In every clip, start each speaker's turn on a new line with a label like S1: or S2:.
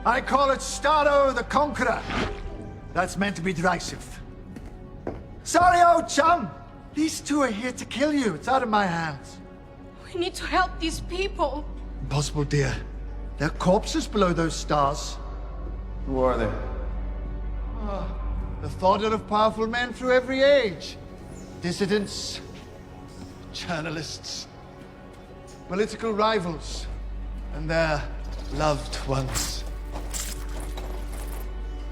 S1: I call it Starro the Conqueror. That's meant to be derisive. Sorry, old chum. These two are here to kill you. It's out of my hands.
S2: We need to help these people.
S1: Impossible, dear. There are corpses below those stars.
S3: Who are they?
S1: The fodder of powerful men through every age. Dissidents, journalists, political rivals, and their loved ones.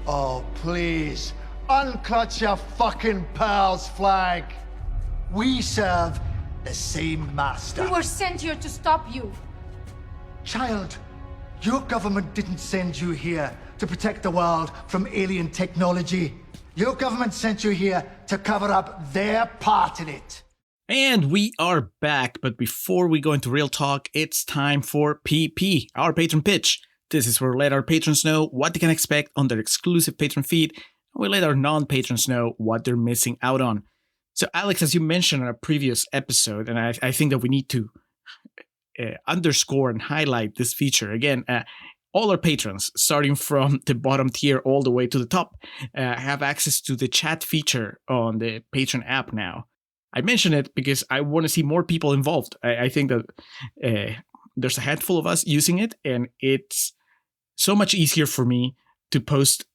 S1: Oh, please, unclutch your fucking pal's flag. We serve the same master.
S2: We were sent here to stop you.
S1: Child, your government didn't send you here to protect the world from alien technology. Your government sent you here to cover up their part in it.
S4: And we are back, but before we go into real talk, it's time for PP, our patron pitch. This is where we let our patrons know what they can expect on their exclusive patron feed, and we let our non-patrons know what they're missing out on. So Alex, as you mentioned in a previous episode, and I think that we need to underscore and highlight this feature again, all our patrons, starting from the bottom tier all the way to the top, have access to the chat feature on the Patreon app now. I mention it because I want to see more people involved. I think that there's a handful of us using it, and it's so much easier for me to post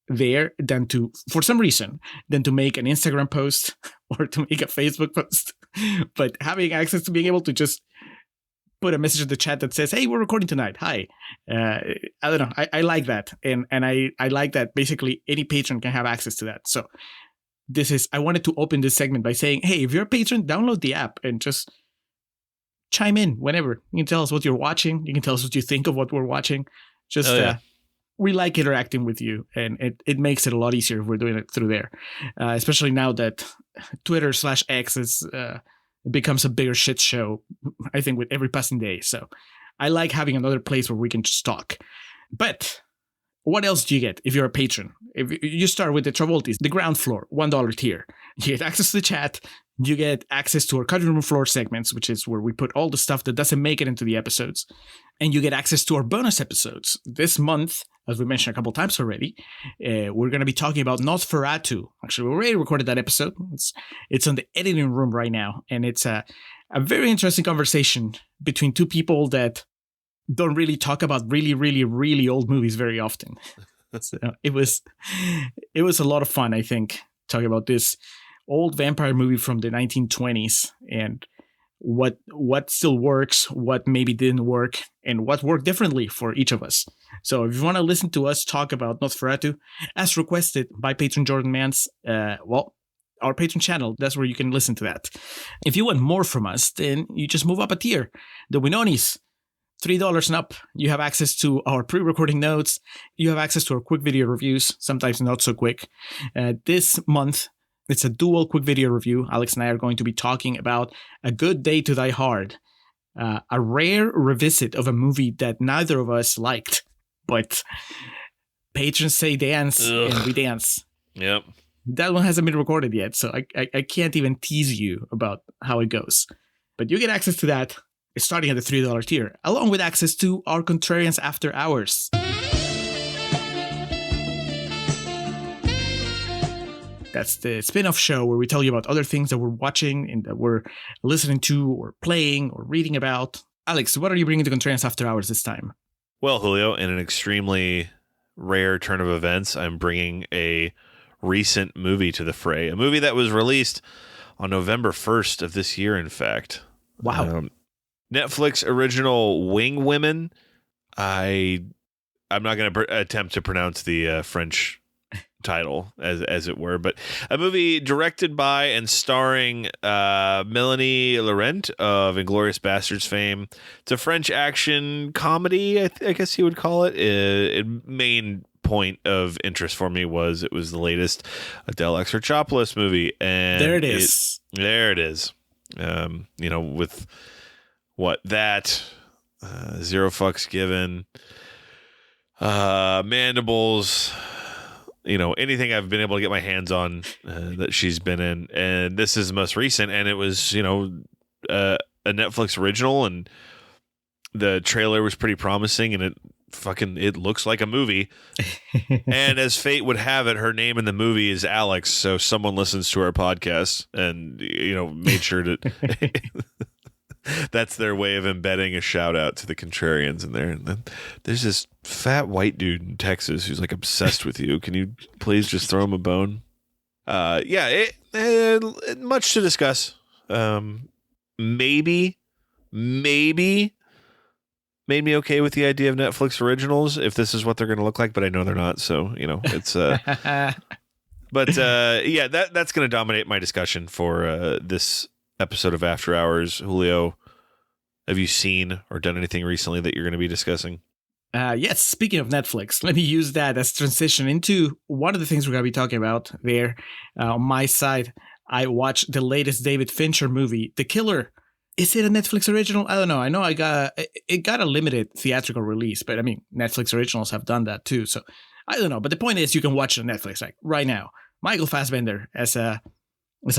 S4: there than to, for some reason, than to make an Instagram post or to make a Facebook post. But having access to being able to just put a message in the chat that says, hey, we're recording tonight. Hi. I don't know. I like that. And I like that basically any patron can have access to that. So I wanted to open this segment by saying, hey, if you're a patron, download the app and just chime in whenever. You can tell us what you're watching. You can tell us what you think of what we're watching. Just, we like interacting with you, and it makes it a lot easier if we're doing it through there. Especially now that Twitter/X is becomes a bigger shit show, I think, with every passing day. So I like having another place where we can just talk. But what else do you get if you're a patron? If you start with the Travoltis, the ground floor, $1 tier. You get access to the chat. You get access to our cutting room floor segments, which is where we put all the stuff that doesn't make it into the episodes. And you get access to our bonus episodes. This month, as we mentioned a couple times already, we're going to be talking about Nosferatu. Actually, we already recorded that episode. It's on the editing room right now. And it's a very interesting conversation between two people that don't really talk about really, really, really old movies very often. So it was a lot of fun, I think, talking about this old vampire movie from the 1920s and what still works, what maybe didn't work, and what worked differently for each of us. So if you want to listen to us talk about Nosferatu, as requested by patron Jordan Mans, our patron channel, that's where you can listen to that. If you want more from us, then you just move up a tier. The Winonis, $3 and up. You have access to our pre-recording notes. You have access to our quick video reviews, sometimes not so quick. This month, it's a dual quick video review. Alex and I are going to be talking about A Good Day to Die Hard, a rare revisit of a movie that neither of us liked, but patrons say dance, and we dance.
S5: Yep.
S4: That one hasn't been recorded yet, so I can't even tease you about how it goes. But you get access to that starting at the $3 tier, along with access to our Contrarians After Hours. That's the spin-off show where we tell you about other things that we're watching and that we're listening to or playing or reading about. Alex, what are you bringing to Contrarians After Hours this time?
S5: Well, Julio, in an extremely rare turn of events, I'm bringing a recent movie to the fray. A movie that was released on November 1st of this year, in fact.
S4: Wow.
S5: Netflix original Wing Women. I'm not going to attempt to pronounce the French title, as it were, but a movie directed by and starring Melanie Laurent of Inglourious Basterds fame. It's a French action comedy, I guess you would call it. Main point of interest for me was it was the latest Adele Exarchopoulos movie, and
S4: there it is.
S5: There it is. With what that Zero Fucks Given, Mandibles, anything I've been able to get my hands on that she's been in. And this is the most recent, and it was, a Netflix original, and the trailer was pretty promising, and it it looks like a movie. And as fate would have it, her name in the movie is Alex. So someone listens to our podcast and, made sure to. That's their way of embedding a shout out to the contrarians in there. And then there's this fat white dude in Texas who's like obsessed with you. Can you please just throw him a bone? Much to discuss. Maybe made me okay with the idea of Netflix originals if this is what they're going to look like, but I know they're not. So, it's, but that's going to dominate my discussion for this episode of After Hours. Julio, have you seen or done anything recently that you're going to be discussing?
S4: Yes, speaking of Netflix, let me use that as transition into one of the things we're going to be talking about there. On my side, I watched the latest David Fincher movie, The Killer. Is it a Netflix original? I don't know. I know it got a limited theatrical release, but I mean, Netflix originals have done that too. So I don't know. But the point is, you can watch it on Netflix like right now. Michael Fassbender as a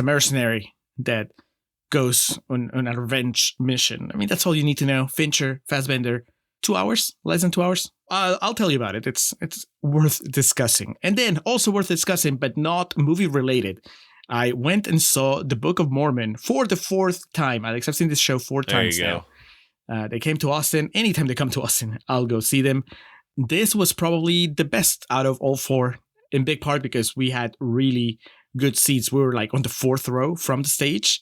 S4: mercenary that goes on a revenge mission. I mean, that's all you need to know. Fincher, Fassbender, 2 hours, less than 2 hours. I'll tell you about it. It's worth discussing. And then also worth discussing, but not movie related. I went and saw The Book of Mormon for the 4th time. Alex, I've seen this show 4 times now. They came to Austin. Anytime they come to Austin, I'll go see them. This was probably the best out of all 4, in big part because we had really good seats. We were like on the 4th row from the stage.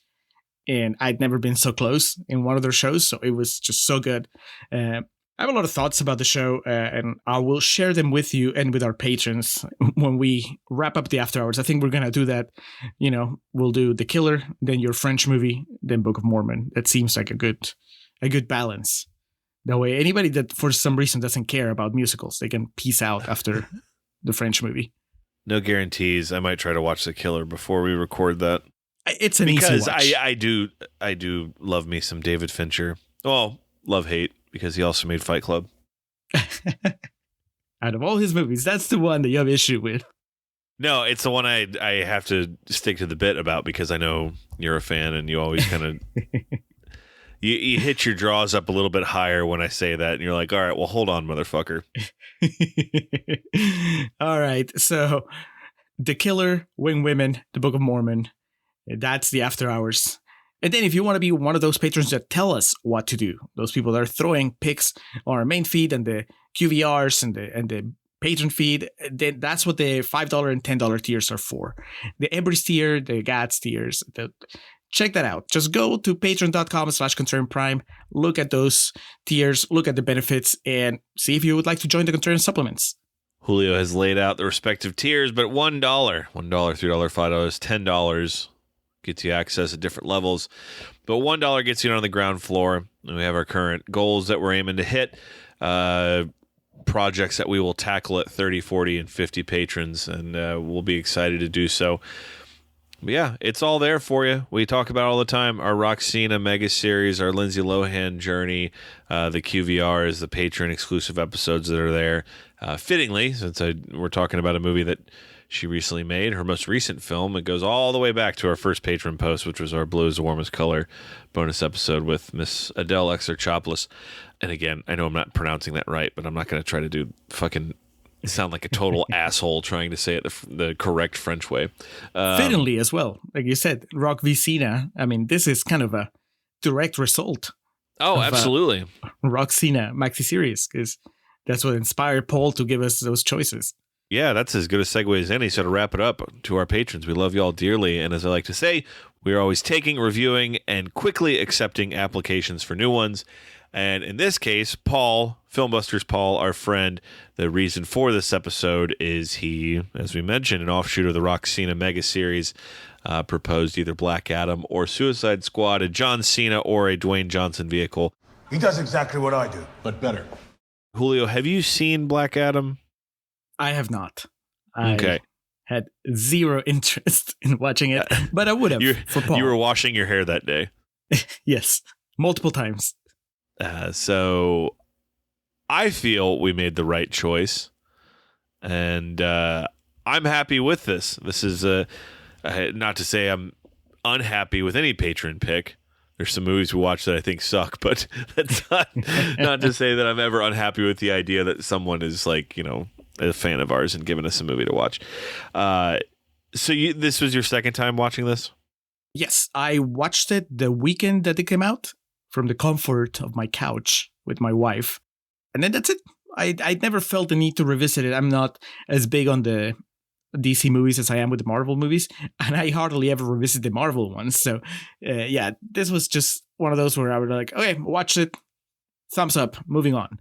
S4: And I'd never been so close in one of their shows, so it was just so good. I have a lot of thoughts about the show, and I will share them with you and with our patrons when we wrap up the After Hours. I think we're going to do that. We'll do The Killer, then your French movie, then Book of Mormon. That seems like a good balance. That way, anybody that for some reason doesn't care about musicals, they can peace out after the French movie.
S5: No guarantees. I might try to watch The Killer before we record that.
S4: It's an easy watch.
S5: Because I do love me some David Fincher. Well, love-hate, because he also made Fight Club.
S4: Out of all his movies, that's the one that you have issue with.
S5: No, it's the one I have to stick to the bit about because I know you're a fan and you always kind of... you hit your draws up a little bit higher when I say that, and you're like, all right, well, hold on, motherfucker.
S4: All right, so The Killer, Wing Women, The Book of Mormon... That's the After Hours. And then if you want to be one of those patrons that tell us what to do, those people that are throwing pics on our main feed and the QVRs and the patron feed, then that's what the $5 and $10 tiers are for. The Embry's tier, the GATS tiers, check that out. Just go to patreon.com/concernprime, look at those tiers, look at the benefits, and see if you would like to join the Contrarian supplements.
S5: Julio has laid out the respective tiers, but $1, $3, $5, $10 gets you access at different levels. But $1 gets you on the ground floor. And we have our current goals that we're aiming to hit. Projects that we will tackle at 30, 40, and 50 patrons. And we'll be excited to do so. But yeah, it's all there for you. We talk about it all the time. Our Roxana mega series, our Lindsay Lohan journey, the QVRs, the patron exclusive episodes that are there. Fittingly, since we're talking about a movie that she recently made, her most recent film, it goes all the way back to our first patron post, which was our Blue is the Warmest Color bonus episode with Miss Adele Exarchopoulos. And again, I know I'm not pronouncing that right, but I'm not going to try to do fucking sound like a total asshole trying to say it the correct French way.
S4: Fittingly as well. Like you said, Rock v. Cena. I mean, this is kind of a direct result.
S5: Oh, absolutely.
S4: Rock Cena maxi series, because that's what inspired Paul to give us those choices.
S5: Yeah, that's as good a segue as any. So to wrap it up, to our patrons, we love you all dearly. And as I like to say, we are always taking, reviewing, and quickly accepting applications for new ones. And in this case, Paul, Filmbusters Paul, our friend, the reason for this episode is he, as we mentioned, an offshoot of the Roxana mega series, proposed either Black Adam or Suicide Squad, a John Cena or a Dwayne Johnson vehicle.
S6: He does exactly what I do, but better.
S5: Julio, have you seen Black Adam?
S4: I have not.
S5: Okay.
S4: I had zero interest in watching it, but I would have for Paul.
S5: You were washing your hair that day.
S4: Yes, multiple times.
S5: So I feel we made the right choice, and I'm happy with this. This is not to say I'm unhappy with any patron pick. There's some movies we watch that I think suck, but that's not to say that I'm ever unhappy with the idea that someone is like, a fan of ours and giving us a movie to watch. So this was your second time watching this?
S4: Yes, I watched it the weekend that it came out from the comfort of my couch with my wife. And then that's it. I never felt the need to revisit it. I'm not as big on the DC movies as I am with the Marvel movies, and I hardly ever revisit the Marvel ones. So, this was just one of those where I was like, okay, watch it, thumbs up, moving on.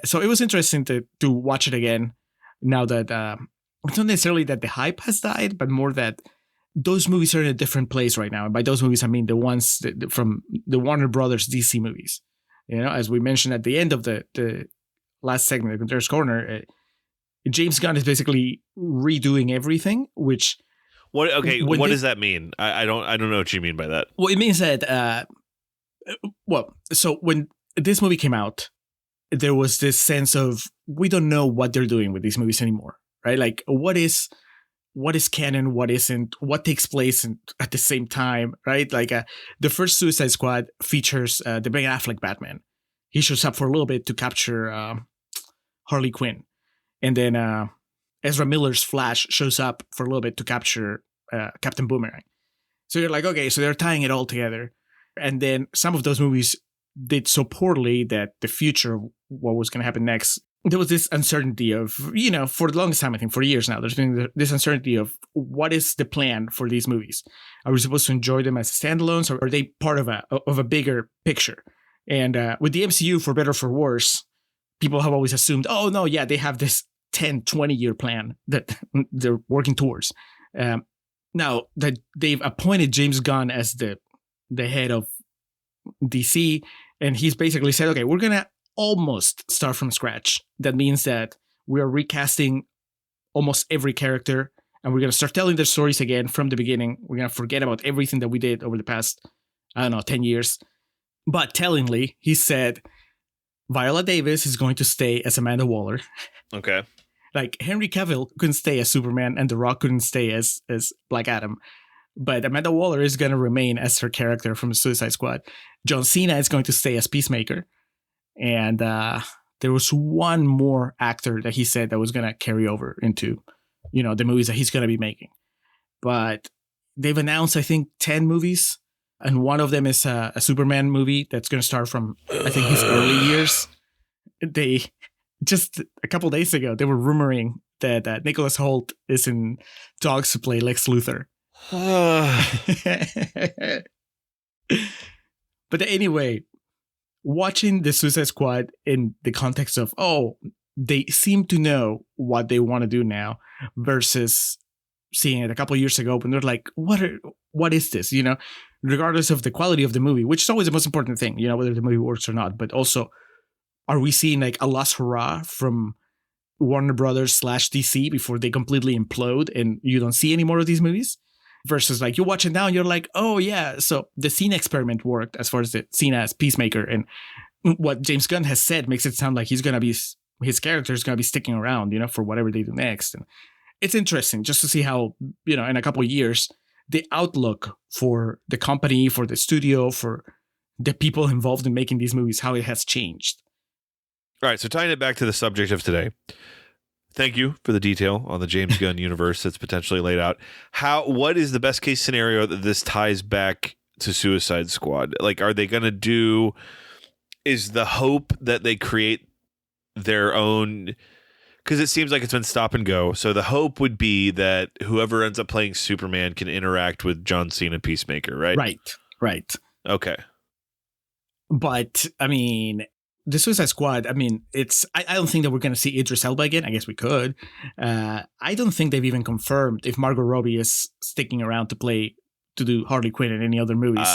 S4: So it was interesting to watch it again now that it's not necessarily that the hype has died, but more that those movies are in a different place right now. And by those movies, I mean the ones from the Warner Brothers DC movies. As we mentioned at the end of the last segment of Gunter's Corner, James Gunn is basically redoing everything, which...
S5: What does that mean? I don't know what you mean by that.
S4: Well, it means that... so when this movie came out, there was this sense of, we don't know what they're doing with these movies anymore, right? Like, what is canon, what isn't, what takes place at the same time, right? Like, the first Suicide Squad features the Ben Affleck Batman. He shows up for a little bit to capture Harley Quinn. And then Ezra Miller's Flash shows up for a little bit to capture Captain Boomerang. So you're like, okay, so they're tying it all together. And then some of those movies did so poorly that the future of what was going to happen next, there was this uncertainty of, for the longest time, I think for years now, there's been this uncertainty of what is the plan for these movies? Are we supposed to enjoy them as standalones, or are they part of a bigger picture? And with the MCU, for better or for worse, people have always assumed, oh, no, yeah, they have this 10, 20-year plan that they're working towards. Now that they've appointed James Gunn as the head of DC, and he's basically said, okay, we're going to almost start from scratch. That means that we are recasting almost every character, and we're going to start telling their stories again from the beginning. We're going to forget about everything that we did over the past, 10 years. But tellingly, he said Viola Davis is going to stay as Amanda Waller.
S5: Okay.
S4: Like, Henry Cavill couldn't stay as Superman, and The Rock couldn't stay as Black Adam. But Amanda Waller is going to remain as her character from Suicide Squad. John Cena is going to stay as Peacemaker. And there was one more actor that he said that was going to carry over into, the movies that he's going to be making. But they've announced, I think, 10 movies. And one of them is a Superman movie that's going to start from, I think, his early years. They, just a couple days ago, they were rumoring that Nicholas Hoult is in talks to play Lex Luthor. But anyway, watching the Suicide Squad in the context of, they seem to know what they want to do now, versus seeing it a couple of years ago when they're like, what is this? Regardless of the quality of the movie, which is always the most important thing, whether the movie works or not. But also, are we seeing like a last hurrah from Warner Brothers / DC before they completely implode and you don't see any more of these movies? Versus like you watch it now and you're like, oh yeah, so the Cena experiment worked as far as the Cena as Peacemaker, and what James Gunn has said makes it sound like his character is gonna be sticking around, for whatever they do next. And it's interesting just to see how, in a couple of years, the outlook for the company, for the studio, for the people involved in making these movies, how it has changed.
S5: All right, so tying it back to the subject of today, thank you for the detail on the James Gunn universe that's potentially laid out. What is the best case scenario that this ties back to Suicide Squad? Like, are they going to do, is the hope that they create their own, because it seems like it's been stop and go. So the hope would be that whoever ends up playing Superman can interact with John Cena Peacemaker, right? Right. Okay.
S4: But, I mean, the Suicide Squad, I mean, I don't think that we're going to see Idris Elba again. I guess we could. I don't think they've even confirmed if Margot Robbie is sticking around to do Harley Quinn in any other movies.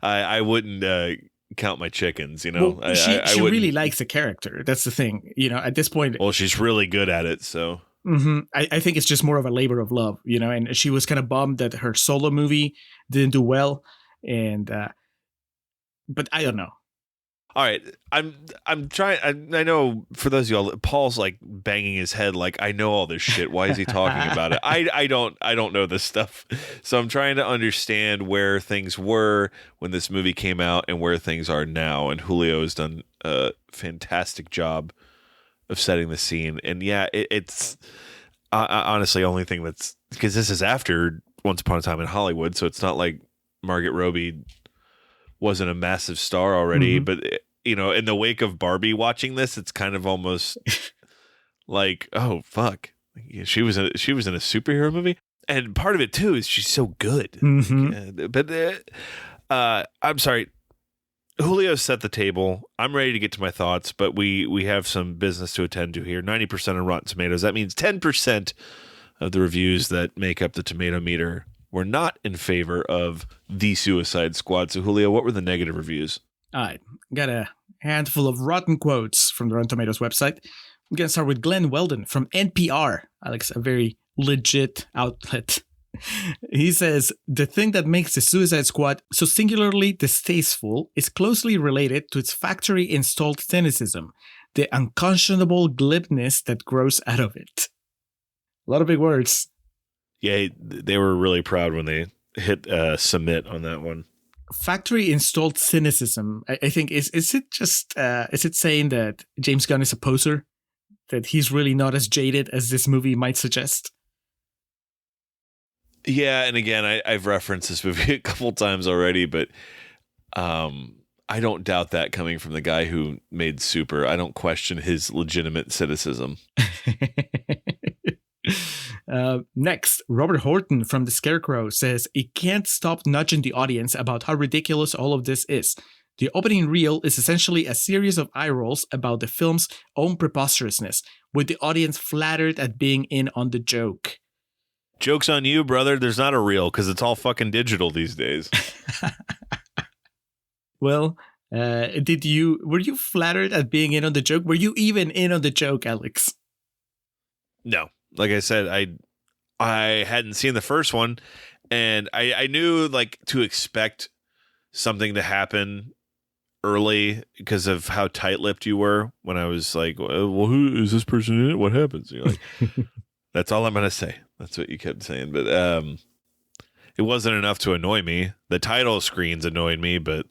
S5: I wouldn't count my chickens,
S4: Well, she really likes the character. That's the thing, at this point.
S5: Well, she's really good at it, so.
S4: Mm-hmm. I think it's just more of a labor of love, and she was kind of bummed that her solo movie didn't do well. And, but I don't know.
S5: All right, I'm trying. I know for those of y'all, Paul's like banging his head, like I know all this shit. Why is he talking about it? I don't know this stuff, so I'm trying to understand where things were when this movie came out and where things are now. And Julio has done a fantastic job of setting the scene. And yeah, it's honestly only thing that's because this is after Once Upon a Time in Hollywood, so it's not like Margot Robbie wasn't a massive star already, but you know, in the wake of Barbie watching this, it's kind of almost like, oh fuck, she was in a superhero movie, and part of it too is she's so good. I'm sorry, Julio set the table. I'm ready to get to my thoughts, but we have some business to attend to here. 90% on Rotten Tomatoes. That means 10% of the reviews that make up the tomato meter were not in favor of The Suicide Squad. So, Julio, what were the negative reviews?
S4: All right. Got a handful of rotten quotes from the Rotten Tomatoes website. I'm going to start with Glenn Weldon from NPR. Alex, a very legit outlet. He says, the thing that makes the Suicide Squad so singularly distasteful is closely related to its factory-installed cynicism, the unconscionable glibness that grows out of it. A lot of big words.
S5: Yeah, they were really proud when they hit submit on that one.
S4: Factory installed cynicism. I think is it saying that James Gunn is a poser? That he's really not as jaded as this movie might suggest?
S5: Yeah, and again, I've referenced this movie a couple times already, but I don't doubt that coming from the guy who made Super. I don't question his legitimate cynicism.
S4: Next, Robert Horton from The Scarecrow says, it can't stop nudging the audience about how ridiculous all of this is. The opening reel is essentially a series of eye rolls about the film's own preposterousness, with the audience flattered at being in on the joke.
S5: Joke's on you, brother. There's not a reel because it's all fucking digital these days.
S4: Well, were you flattered at being in on the joke? Were you even in on the joke, Alex?
S5: No. Like I said, I hadn't seen the first one, and I knew like to expect something to happen early because of how tight-lipped you were when I was like, well, who is this person in it? What happens? And you're like, that's all I'm going to say. That's what you kept saying. But it wasn't enough to annoy me. The title screens annoyed me, but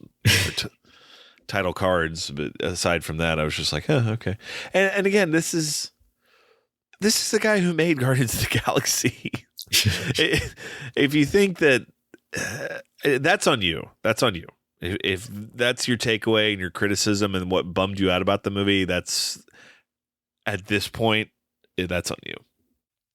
S5: title cards. But aside from that, I was just like, oh, okay. And again, this is the guy who made Guardians of the Galaxy. If you think that that's on you, that's on you. If that's your takeaway and your criticism and what bummed you out about the movie, that's at this point, that's on you.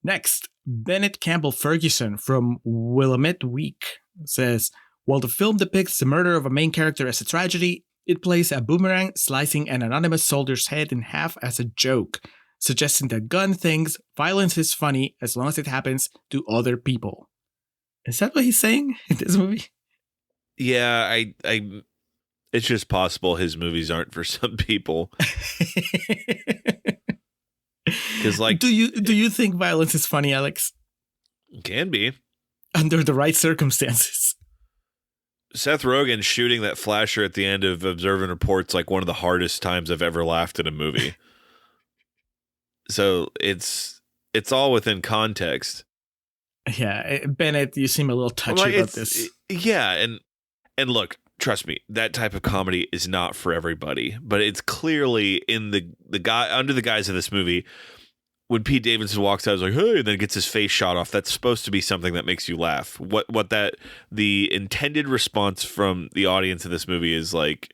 S4: Next, Bennett Campbell Ferguson from Willamette Week says, while the film depicts the murder of a main character as a tragedy, it plays a boomerang slicing an anonymous soldier's head in half as a joke, suggesting that Gunn thinks violence is funny as long as it happens to other people. Is that what he's saying in this movie?
S5: Yeah, I it's just possible his movies aren't for some people. Because, like,
S4: do you think violence is funny, Alex?
S5: Can be
S4: under the right circumstances.
S5: Seth Rogen shooting that flasher at the end of Observe and Report's like one of the hardest times I've ever laughed at a movie. So it's all within context.
S4: Yeah, Bennett, you seem a little touchy about this.
S5: Yeah, and look, trust me, that type of comedy is not for everybody, but it's clearly in the guy under the guise of this movie. When Pete Davidson walks out, he's like, "Hey," and then gets his face shot off. That's supposed to be something that makes you laugh. The intended response from the audience of this movie is like,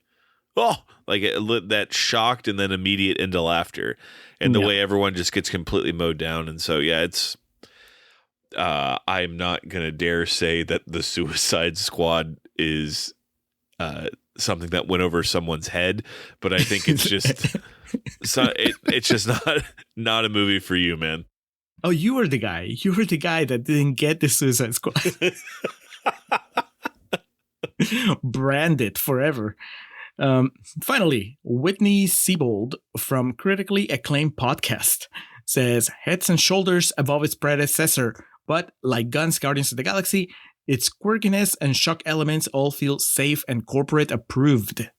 S5: oh, like that shocked and then immediate into laughter, and the way everyone just gets completely mowed down. And so, yeah, it's. I'm not gonna dare say that the Suicide Squad is something that went over someone's head, but I think it's just it's just not a movie for you, man.
S4: Oh, you were the guy that didn't get the Suicide Squad. Branded forever. Finally, Whitney Siebold from critically acclaimed podcast says heads and shoulders above its predecessor, but like Gunn's Guardians of the Galaxy, its quirkiness and shock elements all feel safe and corporate approved.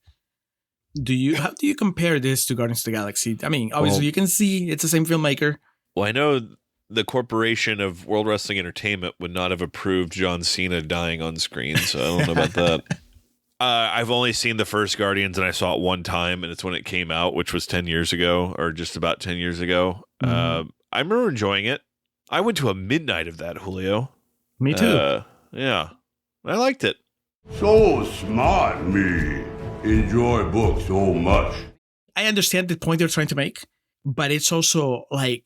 S4: How do you compare this to Guardians of the Galaxy? I mean, obviously you can see it's the same filmmaker.
S5: Well, I know the corporation of World Wrestling Entertainment would not have approved John Cena dying on screen, so I don't know about that. I've only seen the first Guardians, and I saw it one time, and it's when it came out, which was 10 years ago, or just about 10 years ago. I remember enjoying it. I went to a midnight of that, Julio.
S4: Me too.
S5: Yeah, I liked it.
S6: So smart, me. Enjoy books so much.
S4: I understand the point they're trying to make, but it's also like,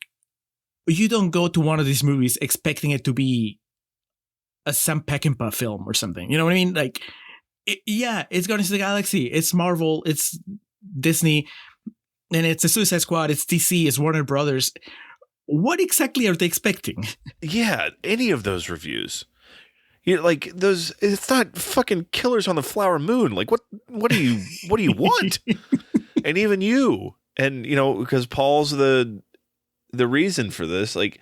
S4: you don't go to one of these movies expecting it to be a Sam Peckinpah film or something. You know what I mean? Like, it's Guardians of the Galaxy. It's Marvel. It's Disney. And it's the Suicide Squad. It's DC. It's Warner Brothers. What exactly are they expecting?
S5: Yeah, any of those reviews. Like those, it's not fucking Killers on the Flower Moon. Like what do you want? And even you, and because Paul's the reason for this, like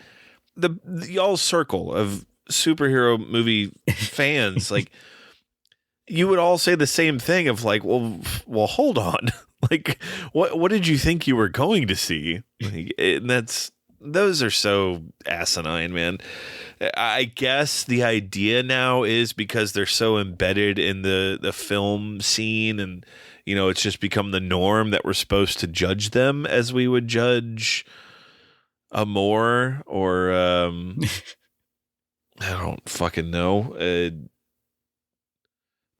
S5: the y'all's circle of superhero movie fans, like you would all say the same thing of like, well, hold on, like what did you think you were going to see? Like, and those are so asinine, man. I guess the idea now is because they're so embedded in the film scene, and it's just become the norm that we're supposed to judge them as we would judge Amor or I don't fucking know,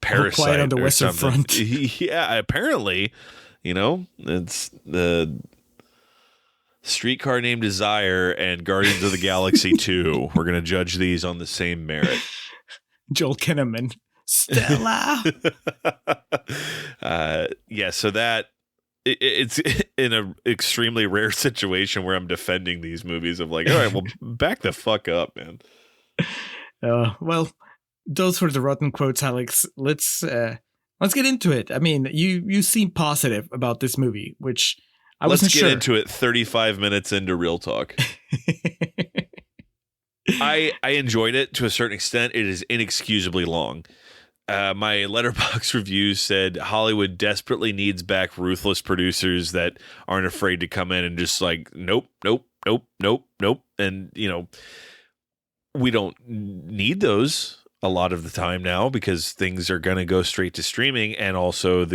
S5: Parasite
S4: Quiet on the
S5: or
S4: Western
S5: something.
S4: Front.
S5: Yeah, apparently, it's the Streetcar Named Desire and Guardians of the Galaxy 2. We're going to judge these on the same merit.
S4: Joel Kinnaman. Stella.
S5: So that it's in an extremely rare situation where I'm defending these movies of like, all right, well, back the fuck up, man.
S4: Well, those were the rotten quotes, Alex. Let's get into it. I mean, you seem positive about this movie, which
S5: Let's get into it 35 minutes into Real Talk. I enjoyed it to a certain extent. It is inexcusably long. My Letterboxd review said Hollywood desperately needs back ruthless producers that aren't afraid to come in and just like, nope. And, we don't need those a lot of the time now because things are going to go straight to streaming. And also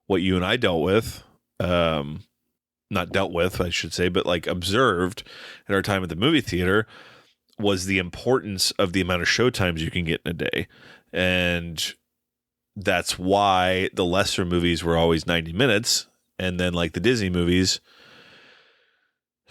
S5: what you and I dealt with, not dealt with, I should say, but like observed at our time at the movie theater was the importance of the amount of showtimes you can get in a day. And that's why the lesser movies were always 90 minutes. And then like the Disney movies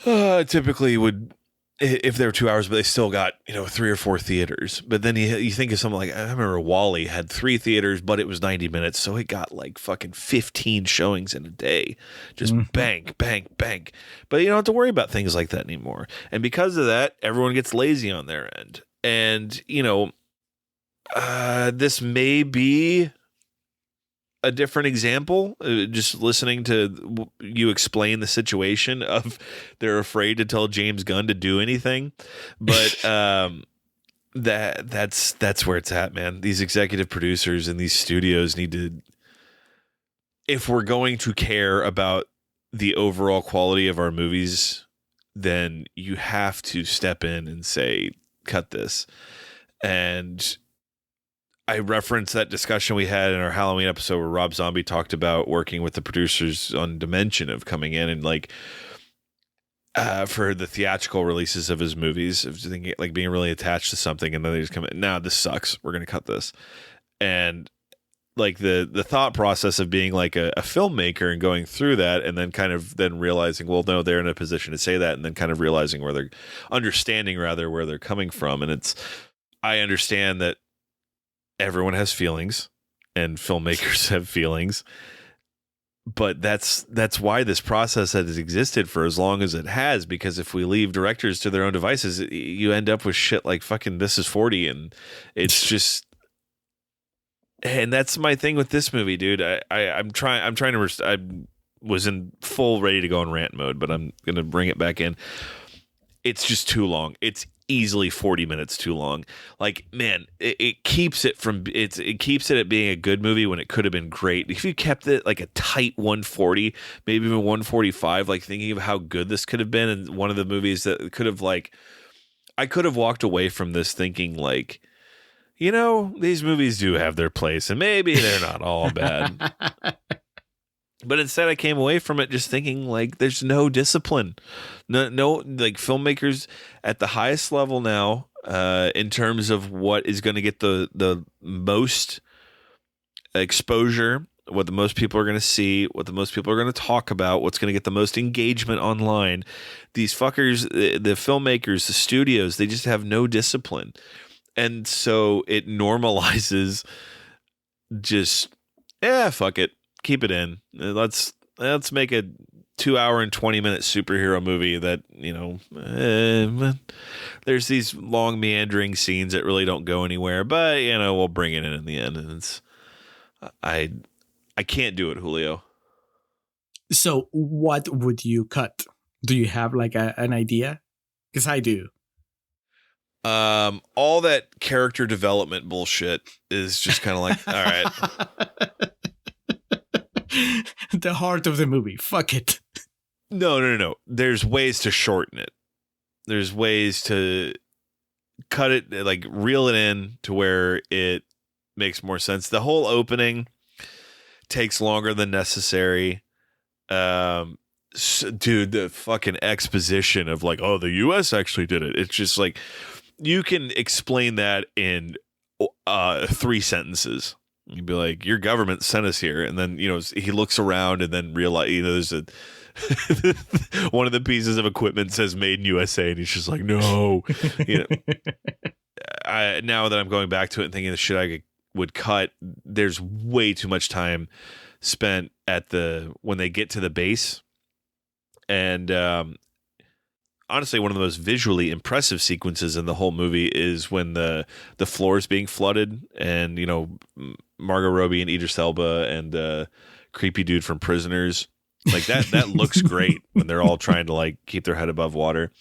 S5: typically would, if they were 2 hours, but they still got, 3 or 4 theaters. But then you think of something like, I remember WALL-E had 3 theaters, but it was 90 minutes. So it got like fucking 15 showings in a day. Just bang, bang, bang. But you don't have to worry about things like that anymore. And because of that, everyone gets lazy on their end. And, this may be a different example, just listening to you explain the situation of they're afraid to tell James Gunn to do anything, but that's where it's at, man. These executive producers and these studios need to, if we're going to care about the overall quality of our movies, then you have to step in and say, cut this. And I referenced that discussion we had in our Halloween episode where Rob Zombie talked about working with the producers on Dimension of coming in and like for the theatrical releases of his movies, of thinking, like being really attached to something, and then they just come in, nah, this sucks, we're gonna cut this. And like the thought process of being like a filmmaker and going through that, and then kind of then realizing, well, no, they're in a position to say that, and then kind of realizing where they're understanding rather where they're coming from. And I understand that everyone has feelings and filmmakers have feelings, but that's why this process has existed for as long as it has, because if we leave directors to their own devices, you end up with shit like fucking This Is 40, and it's just, and that's my thing with this movie, dude. I was in full ready to go in rant mode, but I'm going to bring it back in. it's just too long. It's easily 40 minutes too long. Like, man, it keeps it from it keeps it at being a good movie when it could have been great. If you kept it like a tight 140, maybe even 145, like thinking of how good this could have been, and one of the movies that could have, like, I could have walked away from this thinking, like, you know, these movies do have their place and maybe they're not all bad. But instead I came away from it just thinking, like, there's no discipline. No, like, filmmakers at the highest level now, in terms of what is going to get the most exposure, what the most people are going to see, what the most people are going to talk about, what's going to get the most engagement online. These fuckers, the filmmakers, the studios, they just have no discipline. And so it normalizes just, fuck it. Keep it in. Let's make a 2 hour and 20-minute superhero movie that, you know, there's these long meandering scenes that really don't go anywhere, but, you know, we'll bring it in the end. And it's, I can't do it, Julio.
S4: So what would you cut? Do you have like an idea? Because I do.
S5: All that character development bullshit is just kind of like, all right.
S4: The heart of the movie. Fuck it.
S5: No. There's ways to shorten it. There's ways to cut it, like reel it in to where it makes more sense. The whole opening takes longer than necessary. Dude, the fucking exposition of like, oh, the US actually did it. It's just like, you can explain that in 3 sentences. You'd be like, your government sent us here. And then, you know, he looks around and then realize, you know, there's a one of the pieces of equipment says made in USA. And he's just like, no, you know, now that I'm going back to it and thinking the shit I would cut, there's way too much time spent at when they get to the base. And, honestly, one of the most visually impressive sequences in the whole movie is when the floor is being flooded, and, you know, Margot Robbie and Idris Elba and creepy dude from Prisoners, like that looks great when they're all trying to like keep their head above water,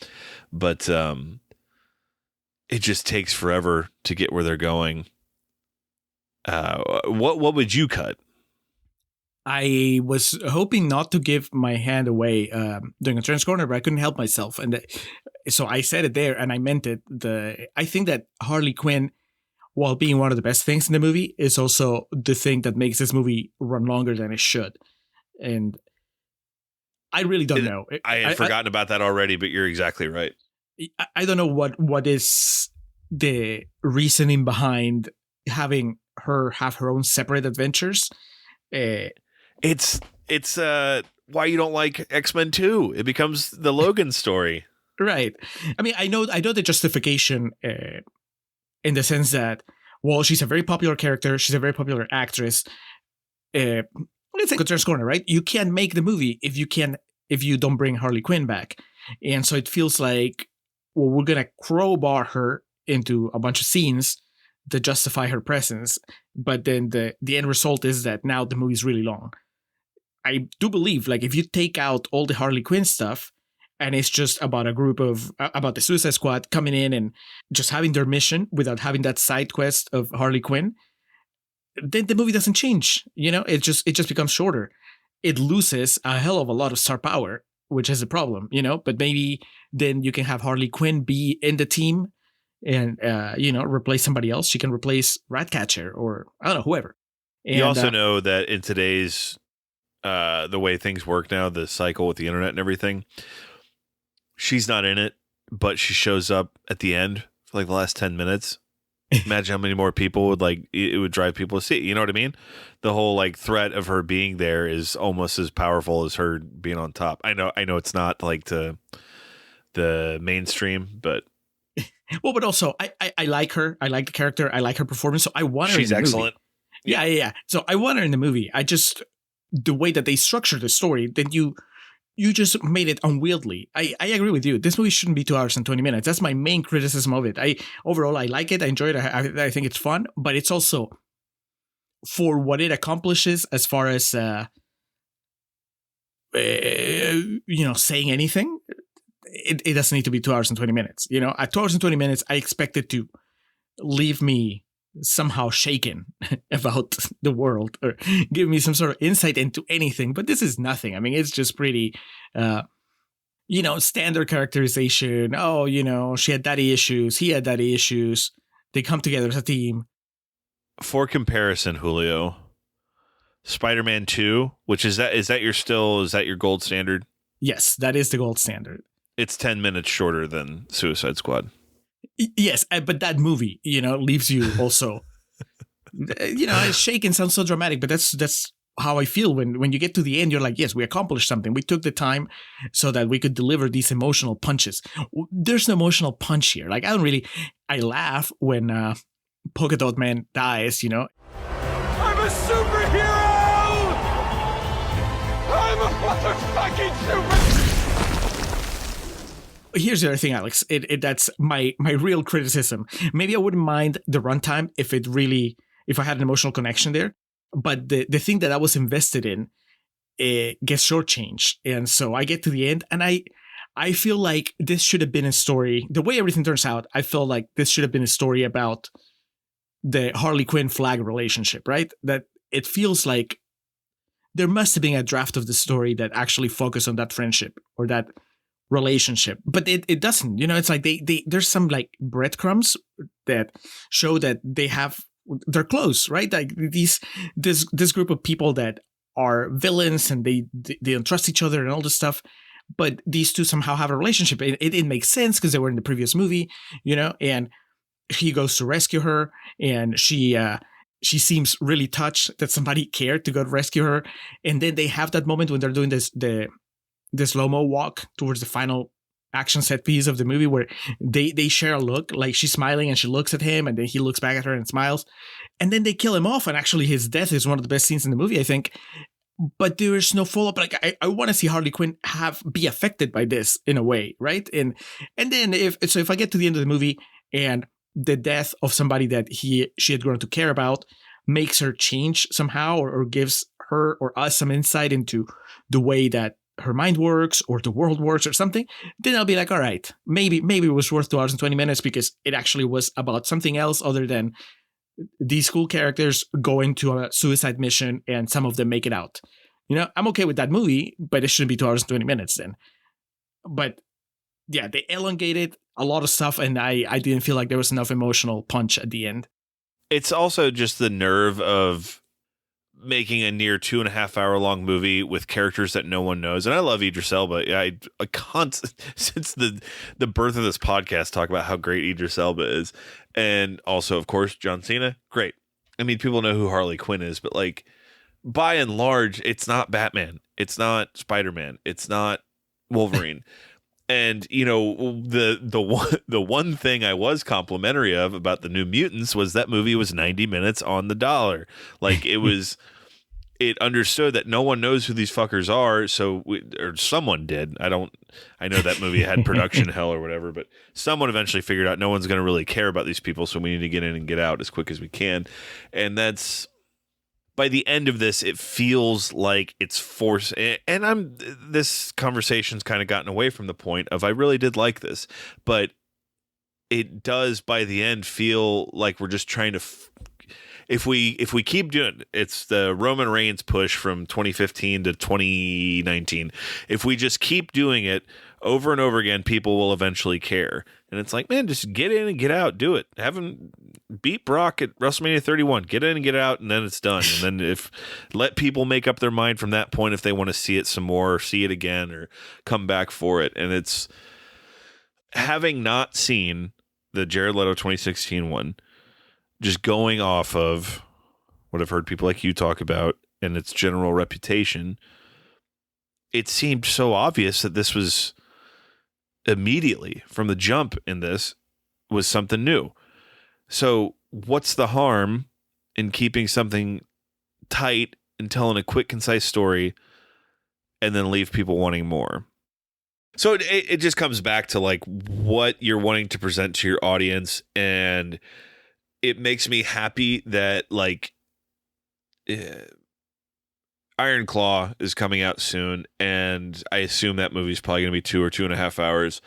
S5: but it just takes forever to get where they're going. What would you cut?
S4: I was hoping not to give my hand away during a Trans Corner, but I couldn't help myself. And so I said it there, and I meant it. I think that Harley Quinn, while being one of the best things in the movie, is also the thing that makes this movie run longer than it should. And I really don't know.
S5: I had forgotten about that already, but you're exactly right.
S4: I don't know what is the reasoning behind having her have her own separate adventures.
S5: It's why you don't like X-Men 2. It becomes the Logan story.
S4: Right. I mean, I know the justification in the sense that, well, she's a very popular character. She's a very popular actress. Let's say Trans Corner, right? You can't make the movie if you don't bring Harley Quinn back. And so it feels like, well, we're going to crowbar her into a bunch of scenes to justify her presence. But then the end result is that now the movie's really long. I do believe, like, if you take out all the Harley Quinn stuff and it's just about a group about the Suicide Squad coming in and just having their mission without having that side quest of Harley Quinn, then the movie doesn't change. You know, it just becomes shorter. It loses a hell of a lot of star power, which is a problem, you know, but maybe then you can have Harley Quinn be in the team and, you know, replace somebody else. She can replace Ratcatcher or, I don't know, whoever. And,
S5: you also know that in today's, the way things work now, the cycle with the internet and everything, she's not in it, but she shows up at the end for like the last 10 minutes. Imagine how many more people it would drive people to see it. You know what I mean? The whole like threat of her being there is almost as powerful as her being on top. I know it's not like the mainstream, but
S4: well, but also I like her. I like the character. I like her performance. So I want her. She's excellent. Movie. Yeah. So I want her in the movie. The way that they structure the story, then you just made it unwieldy. I agree with you. This movie shouldn't be 2 hours and 20 minutes. That's my main criticism of it. Overall, I like it. I enjoy it. I think it's fun, but it's also for what it accomplishes as far as, you know, saying anything. it doesn't need to be 2 hours and 20 minutes. You know, at 2 hours and 20 minutes, I expect it to leave me somehow shaken about the world or give me some sort of insight into anything. But this is nothing. I mean, it's just pretty, standard characterization. Oh, she had daddy issues. He had daddy issues. They come together as a team.
S5: For comparison, Julio, Spider-Man 2, which is that your gold standard?
S4: Yes, that is the gold standard.
S5: It's 10 minutes shorter than Suicide Squad.
S4: Yes, but that movie, leaves you also, shaken sounds so dramatic, but that's how I feel when you get to the end. You're like, yes, we accomplished something. We took the time so that we could deliver these emotional punches. There's no emotional punch here. Like, I laugh when Polka Dot Man dies,
S7: I'm a superhero! I'm a motherfucking super...
S4: Here's the other thing, Alex. That's my real criticism. Maybe I wouldn't mind the runtime if I had an emotional connection there. But the thing that I was invested in gets shortchanged. And so I get to the end and I feel like this should have been a story. The way everything turns out, I feel like this should have been a story about the Harley Quinn Flag relationship, right? That it feels like there must have been a draft of the story that actually focused on that friendship or that relationship, but it doesn't. It's like there's some like breadcrumbs that show that they're close, right? Like this group of people that are villains and they don't trust each other and all this stuff, but these two somehow have a relationship. It makes sense because they were in the previous movie, and he goes to rescue her and she seems really touched that somebody cared to go rescue her, and then they have that moment when they're doing the slow-mo walk towards the final action set piece of the movie where they share a look, like she's smiling and she looks at him and then he looks back at her and smiles, and then they kill him off, and actually his death is one of the best scenes in the movie, I think. But there's no follow-up. Like I want to see Harley Quinn be affected by this in a way, right? And then if I get to the end of the movie and the death of somebody that she had grown to care about makes her change somehow or gives her or us some insight into the way that her mind works or the world works or something, then I'll be like, all right, maybe it was worth 2 hours and 20 minutes because it actually was about something else other than these cool characters going to a suicide mission and some of them make it out. I'm okay with that movie, but it shouldn't be 2 hours and 20 minutes then. But yeah, they elongated a lot of stuff and I didn't feel like there was enough emotional punch at the end.
S5: It's also just the nerve of making a near 2.5 hour long movie with characters that no one knows. And I love Idris Elba. I since the birth of this podcast, talk about how great Idris Elba is. And also, of course, John Cena. Great. I mean, people know who Harley Quinn is, but like by and large, it's not Batman. It's not Spider-Man. It's not Wolverine. And, the one thing I was complimentary of about the New Mutants was that movie was 90 minutes on the dollar. Like it understood that no one knows who these fuckers are. Or someone did. I know that movie had production hell or whatever, but someone eventually figured out no one's going to really care about these people. So we need to get in and get out as quick as we can. And that's, by the end of this, it feels like it's forced. And this conversation's kind of gotten away from the point of I really did like this, but it does by the end feel like we're just trying to. If we keep doing it, it's the Roman Reigns push from 2015 to 2019. If we just keep doing it over and over again, people will eventually care. And it's like, man, just get in and get out. Do it. Have him beat Brock at WrestleMania 31. Get in and get out, and then it's done. And then let people make up their mind from that point if they want to see it some more or see it again or come back for it. And it's having not seen the Jared Leto 2016 one, just going off of what I've heard people like you talk about and its general reputation, it seemed so obvious that this was immediately from the jump in this was something new. So what's the harm in keeping something tight and telling a quick, concise story and then leave people wanting more? So it just comes back to like what you're wanting to present to your audience, and it makes me happy that like Iron Claw is coming out soon, and I assume that movie's probably going to be 2 or 2.5 hours.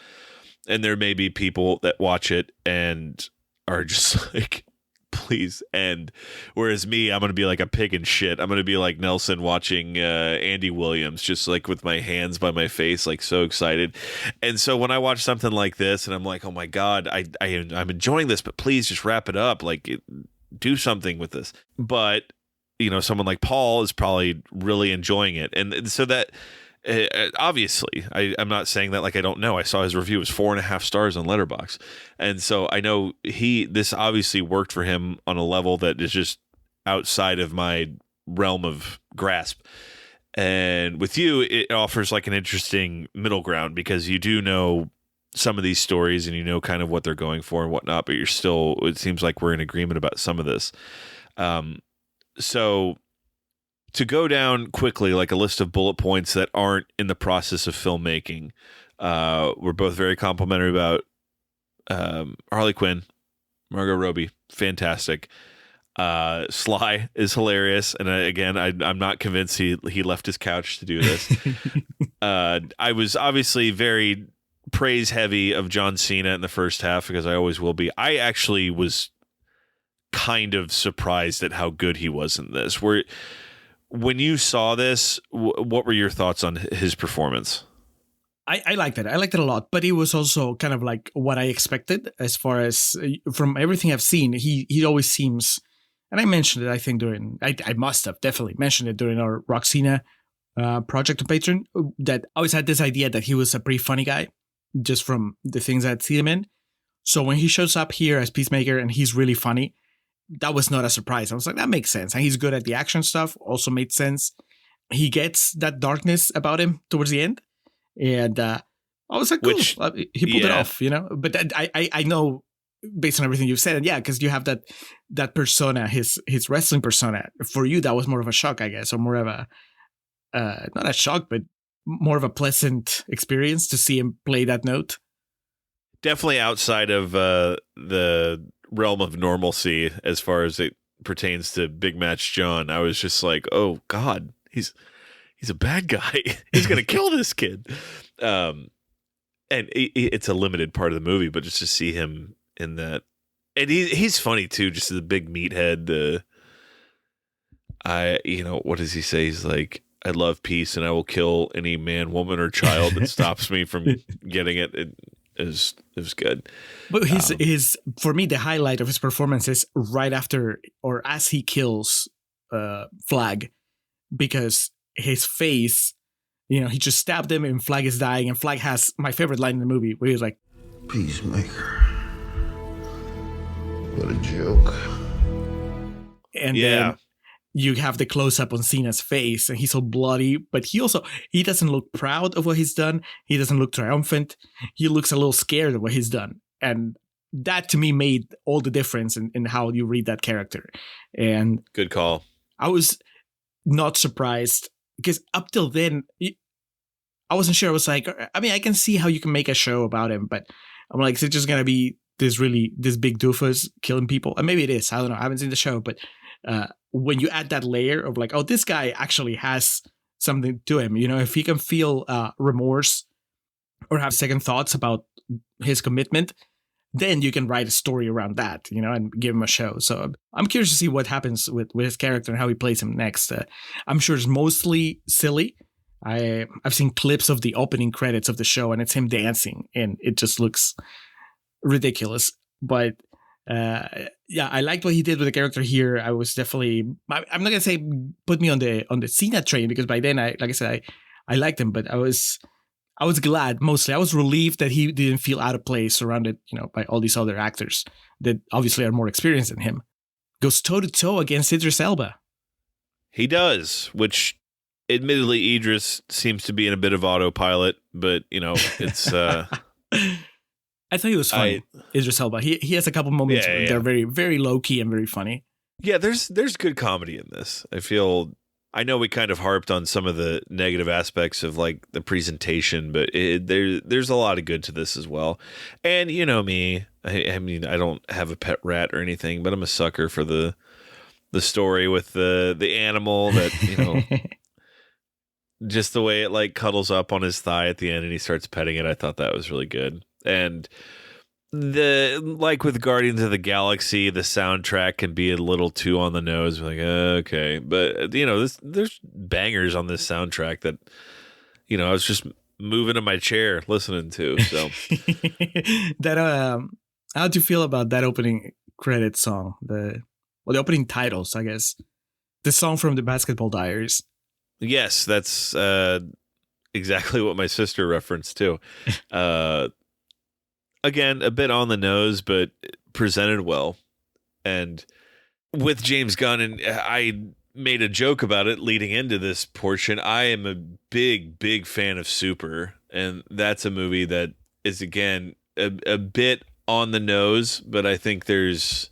S5: And there may be people that watch it and are just like, please end. Whereas me, I'm going to be like a pig in shit. I'm going to be like Nelson watching Andy Williams, just like with my hands by my face, like so excited. And so when I watch something like this and I'm like, oh my God, I'm enjoying this, but please just wrap it up. Like do something with this. But, you know, someone like Paul is probably really enjoying it. And so that, obviously, I'm not saying that like I don't know. I saw his review was 4.5 stars on Letterboxd, and so I know this obviously worked for him on a level that is just outside of my realm of grasp. And with you, it offers like an interesting middle ground because you do know some of these stories and you know kind of what they're going for and whatnot, but you're still. It seems like we're in agreement about some of this. So. To go down quickly, like a list of bullet points that aren't in the process of filmmaking, we're both very complimentary about Harley Quinn, Margot Robbie, fantastic. Sly is hilarious, and again, I'm not convinced he left his couch to do this. I was obviously very praise heavy of John Cena in the first half because I always will be. I actually was kind of surprised at how good he was in this. When you saw this, what were your thoughts on his performance?
S4: I liked it. I liked it a lot, but it was also kind of like what I expected as far as from everything I've seen. He always seems, and I mentioned it, I think I must have definitely mentioned it during our Roxina project on Patreon, that I always had this idea that he was a pretty funny guy just from the things I'd seen him in. So when he shows up here as Peacemaker and he's really funny, that was not a surprise. I was like, that makes sense. And he's good at the action stuff. Also made sense. He gets that darkness about him towards the end. And I was like, cool. He pulled it off, you know? But I know based on everything you've said, and yeah, because you have that persona, his wrestling persona. For you, that was more of a shock, I guess, or more of a, not a shock, but more of a pleasant experience to see him play that note.
S5: Definitely outside of the realm of normalcy as far as it pertains to Big Match John. I was just like, oh God, he's a bad guy. He's gonna kill this kid. And it's a limited part of the movie, but just to see him in that, and he's funny too, just the big meathead. What does he say? He's like, I love peace and I will kill any man, woman, or child that stops me from getting it. It was good.
S4: But his for me, the highlight of his performance is right after or as he kills Flag, because his face, you know, he just stabbed him and Flag is dying, and Flag has my favorite line in the movie where he's like,
S6: Peacemaker. What a joke.
S4: And then you have the close up on Cena's face and he's all bloody, but he doesn't look proud of what he's done. He doesn't look triumphant. He looks a little scared of what he's done. And that to me made all the difference in how you read that character. And
S5: good call.
S4: I was not surprised because up till then, I wasn't sure. I was like, I mean, I can see how you can make a show about him, but I'm like, is it just going to be this big doofus killing people? And maybe it is. I don't know. I haven't seen the show, but when you add that layer of like, oh, this guy actually has something to him, you know, if he can feel remorse or have second thoughts about his commitment, then you can write a story around that, you know, and give him a show. So I'm curious to see what happens with his character and how he plays him next. I'm sure it's mostly silly. I've seen clips of the opening credits of the show and it's him dancing and it just looks ridiculous. But yeah, I liked what he did with the character here. I was definitely, I'm not gonna say put me on the Cena train, because by then I liked him, but I was glad mostly. I was relieved that he didn't feel out of place, surrounded, you know, by all these other actors that obviously are more experienced than him. Goes toe to toe against Idris Elba. He
S5: does, which admittedly Idris seems to be in a bit of autopilot, but you know, it's
S4: I thought he was funny. Idris Elba. He has a couple moments where they're very, very low key and very funny.
S5: Yeah, there's good comedy in this. I know we kind of harped on some of the negative aspects of like the presentation, but there's a lot of good to this as well. And you know me, I mean, I don't have a pet rat or anything, but I'm a sucker for the story with the animal that, you know, just the way it like cuddles up on his thigh at the end and he starts petting it. I thought that was really good. And like with Guardians of the Galaxy, the soundtrack can be a little too on the nose. Like, okay, but there's bangers on this soundtrack that I was just moving in my chair listening to. So
S4: that how do you feel about that opening credit song? The opening titles, I guess. The song from the Basketball Diaries.
S5: Yes, that's exactly what my sister referenced too. Again, a bit on the nose, but presented well. And with James Gunn, and I made a joke about it leading into this portion, I am a big, big fan of Super. And that's a movie that is, again, a bit on the nose, but I think there's,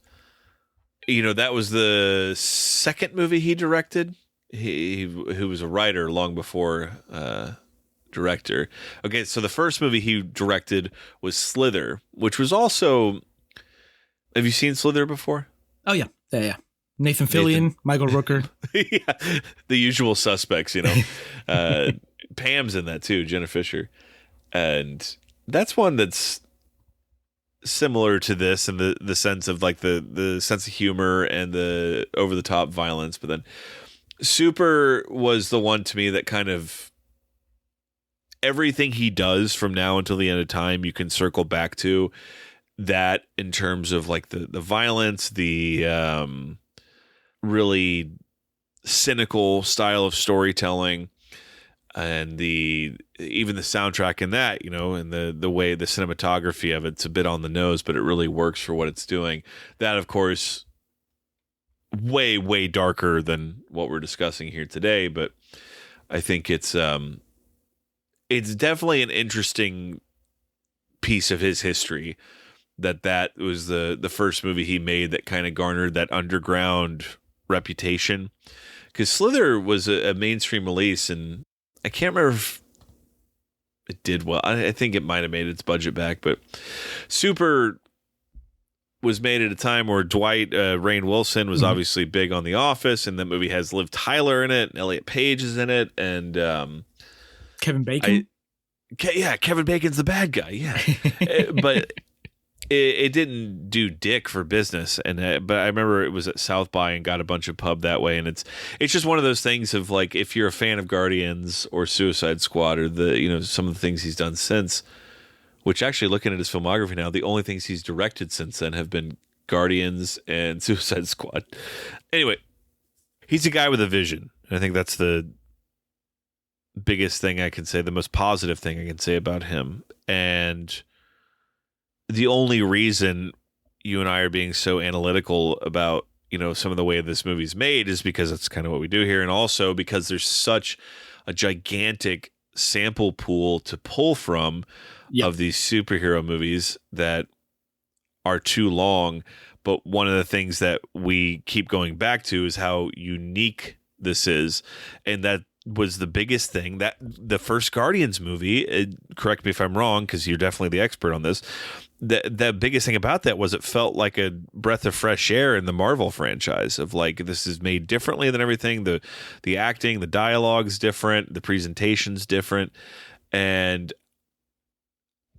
S5: that was the second movie he directed. He was a writer long before director. Okay, so the first movie he directed was Slither, which was also. Have you seen Slither before?
S4: Oh yeah. Nathan Fillion, Michael Rooker.
S5: Yeah, the usual suspects. Pam's in that too, Jenna Fisher, and that's one that's similar to this in the sense of like the sense of humor and the over the top violence, but then Super was the one to me that kind of everything he does from now until the end of time, you can circle back to that in terms of like the violence, the really cynical style of storytelling, and even the soundtrack in that, and the way the cinematography of it's a bit on the nose, but it really works for what it's doing. That, of course, way, way darker than what we're discussing here today, but I think it's definitely an interesting piece of his history that was the first movie he made that kind of garnered that underground reputation, because Slither was a mainstream release, and I can't remember if it did well. I think it might have made its budget back, but Super was made at a time where Dwight Rainn Wilson was obviously big on The Office, and that movie has Liv Tyler in it, and Elliot Page is in it, and
S4: Kevin Bacon.
S5: Kevin Bacon's the bad guy. Yeah, but it didn't do dick for business, and but I remember it was at South by and got a bunch of pub that way, and it's just one of those things of like, if you're a fan of Guardians or Suicide Squad or some of the things he's done since, which actually looking at his filmography now, the only things he's directed since then have been Guardians and Suicide Squad. Anyway, he's a guy with a vision, and I think that's the biggest thing I can say, the most positive thing I can say about him. And the only reason you and I are being so analytical about, some of the way this movie's made is because that's kind of what we do here. And also because there's such a gigantic sample pool to pull from of these superhero movies that are too long. But one of the things that we keep going back to is how unique this is. And that was the biggest thing, that the first Guardians movie, correct me if I'm wrong, because you're definitely the expert on this, the biggest thing about that was it felt like a breath of fresh air in the Marvel franchise of like, this is made differently than everything. The acting, the dialogue's different, the presentation's different. And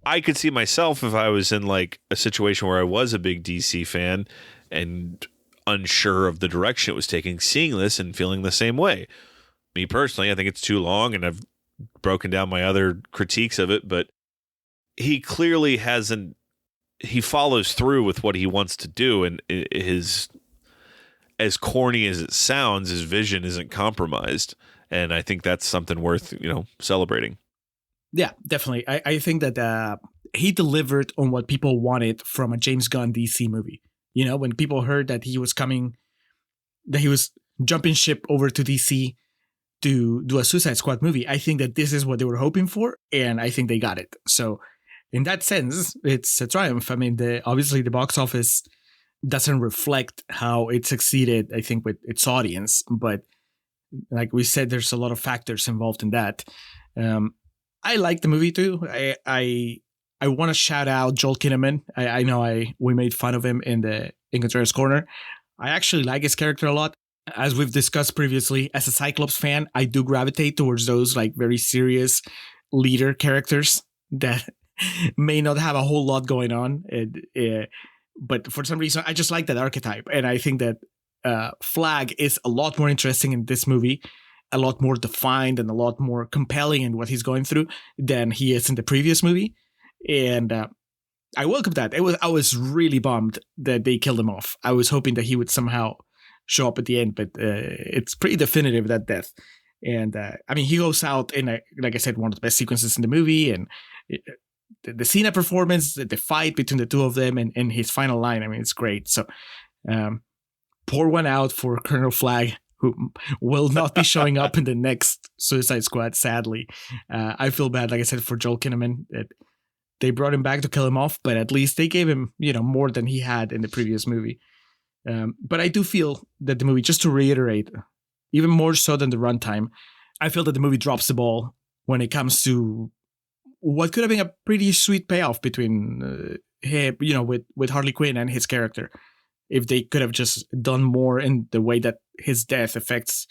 S5: I could see myself, if I was in like a situation where I was a big DC fan and unsure of the direction it was taking, seeing this and feeling the same way. Me personally, I think it's too long, and I've broken down my other critiques of it, but he clearly he follows through with what he wants to do, and as corny as it sounds, his vision isn't compromised. And I think that's something worth, celebrating.
S4: Yeah, definitely. I think that he delivered on what people wanted from a James Gunn DC movie. When people heard that he was coming, that he was jumping ship over to DC to do a Suicide Squad movie, I think that this is what they were hoping for, and I think they got it. So in that sense, it's a triumph. I mean, obviously the box office doesn't reflect how it succeeded, I think, with its audience, but like we said, there's a lot of factors involved in that. I like the movie too. I want to shout out Joel Kinnaman. I know we made fun of him in the Contreras Corner. I actually like his character a lot. as we've discussed previously, as a Cyclops fan, I do gravitate towards those like very serious leader characters that may not have a whole lot going on. But for some reason, I just like that archetype. And I think that Flag is a lot more interesting in this movie, a lot more defined and a lot more compelling in what he's going through than he is in the previous movie. And I welcome that. I was really bummed that they killed him off. I was hoping that he would somehow show up at the end, but it's pretty definitive, that death. And I mean, he goes out in, like I said, one of the best sequences in the movie, and the Cena performance, the fight between the two of them, and his final line, I mean, it's great. So pour one out for Colonel Flag, who will not be showing up in the next Suicide Squad, sadly. I feel bad, like I said, for Joel Kinnaman, that they brought him back to kill him off, but at least they gave him, more than he had in the previous movie. But I do feel that the movie, just to reiterate, even more so than the runtime, I feel that the movie drops the ball when it comes to what could have been a pretty sweet payoff between him, with Harley Quinn and his character. If they could have just done more in the way that his death affects.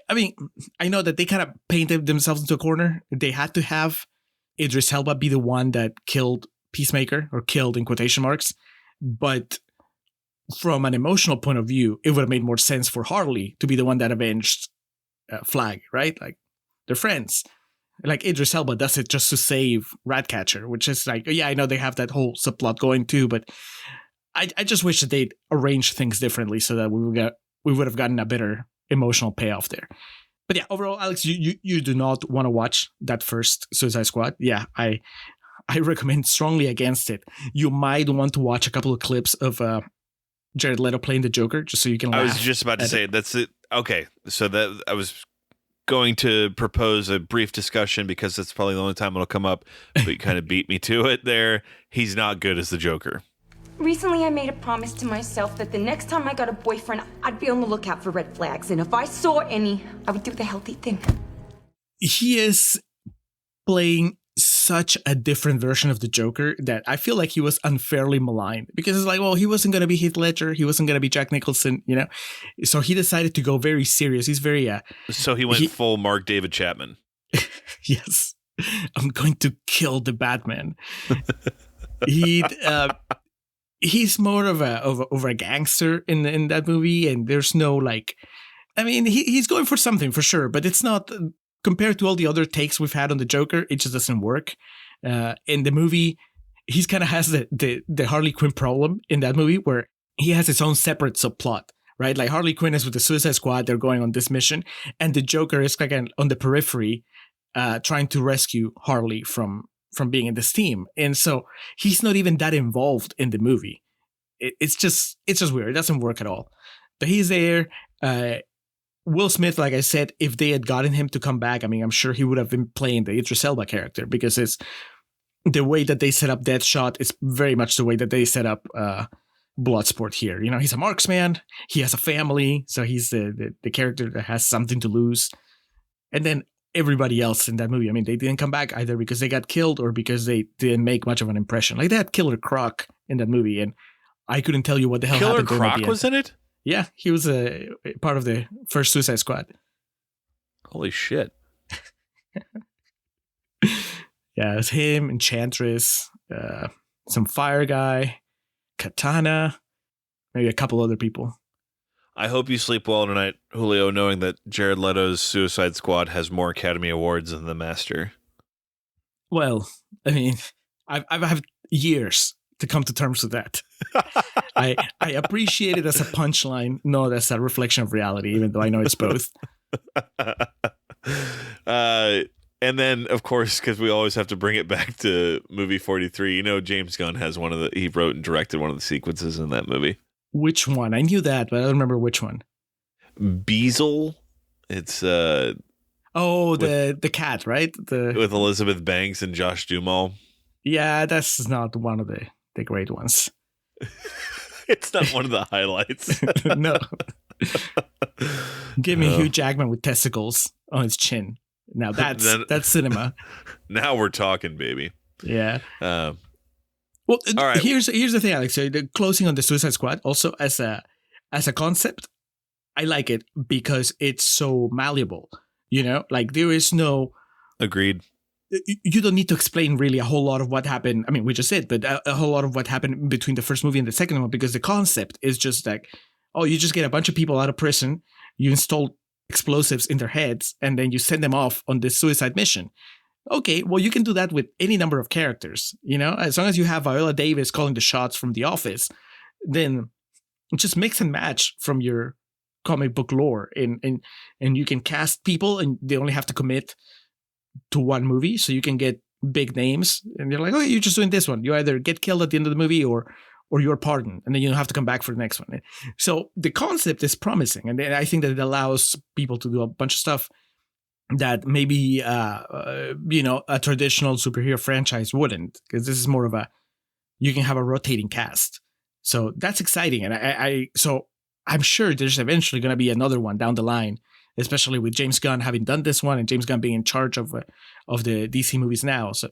S4: I mean, I know that they kind of painted themselves into a corner. They had to have Idris Elba be the one that killed Peacemaker, or killed in quotation marks. But from an emotional point of view, it would have made more sense for Harley to be the one that avenged Flag, right? Like, they're friends. Like, Idris Elba does it just to save Ratcatcher, which is like, yeah, I know they have that whole subplot going too, but I just wish that they'd arranged things differently so that we would have gotten a better emotional payoff there. But yeah, overall, Alex, you do not want to watch that first Suicide Squad. Yeah, I recommend strongly against it. You might want to watch a couple of clips of Jared Leto playing the Joker, just so you can laugh.
S5: I was just about to say, that's it. Okay, so that I was going to propose a brief discussion because that's probably the only time it'll come up, but you kind of beat me to it there. He's not good as the Joker.
S8: Recently, I made a promise to myself that the next time I got a boyfriend, I'd be on the lookout for red flags, and if I saw any, I would do the healthy thing.
S4: He is playing such a different version of the Joker that I feel like he was unfairly maligned, because it's like, well, he wasn't going to be Heath Ledger, he wasn't going to be Jack Nicholson, so he decided to go very serious. He's very
S5: so he went full Mark David Chapman.
S4: Yes, I'm going to kill the Batman. He's more of a gangster in that movie, and there's no like, I mean, he's going for something for sure, but it's not. Compared to all the other takes we've had on the Joker, it just doesn't work. In the movie, he's kind of has the Harley Quinn problem in that movie, where he has his own separate subplot, right? Like, Harley Quinn is with the Suicide Squad, they're going on this mission, and the Joker is like on the periphery, trying to rescue Harley from being in this team. And so he's not even that involved in the movie. It's just weird. It doesn't work at all. But he's there. Will Smith, like I said, if they had gotten him to come back, I mean, I'm sure he would have been playing the Idris Elba character, because it's the way that they set up Deathshot is very much the way that they set up Bloodsport here. He's a marksman. He has a family. So he's the character that has something to lose. And then everybody else in that movie, I mean, they didn't come back either because they got killed or because they didn't make much of an impression. Like, they had Killer Croc in that movie, and I couldn't tell you what the hell happened to him.
S5: Killer Croc was in it?
S4: Yeah, he was a part of the first Suicide Squad.
S5: Holy shit.
S4: Yeah, it was him, Enchantress, some fire guy, Katana, maybe a couple other people.
S5: I hope you sleep well tonight, Julio, knowing that Jared Leto's Suicide Squad has more Academy Awards than The Master.
S4: Well, I mean, I've had years to come to terms with that. I appreciate it as a punchline, not as a reflection of reality, even though I know it's both.
S5: And then, of course, because we always have to bring it back to movie 43, James Gunn has he wrote and directed one of the sequences in that movie.
S4: Which one? I knew that, but I don't remember which one.
S5: Beazle. It's
S4: the cat, right?
S5: With Elizabeth Banks and Josh Duhamel.
S4: Yeah, that's not one of the great ones.
S5: It's not one of the highlights.
S4: No. Give me Hugh Jackman with testicles on his chin. Now that's cinema. Now
S5: we're talking, baby.
S4: Yeah.
S5: All
S4: right. Here's the thing, Alex. So the closing on the Suicide Squad, also as a concept, I like it because it's so malleable. Like there is no.
S5: Agreed.
S4: You don't need to explain really a whole lot of what happened. I mean, we just did, but a whole lot of what happened between the first movie and the second one, because the concept is just like, oh, you just get a bunch of people out of prison, you install explosives in their heads, and then you send them off on this suicide mission. Okay, well, you can do that with any number of characters, as long as you have Viola Davis calling the shots from The Office, then just mix and match from your comic book lore, and you can cast people, and they only have to commit to one movie, so you can get big names, and you're like, oh, you're just doing this one. You either get killed at the end of the movie or you're pardoned, and then you don't have to come back for the next one. So the concept is promising, and I think that it allows people to do a bunch of stuff that maybe a traditional superhero franchise wouldn't, because this is more of you can have a rotating cast. So that's exciting, and so I'm sure there's eventually going to be another one down the line, especially with James Gunn having done this one and James Gunn being in charge of the DC movies now. So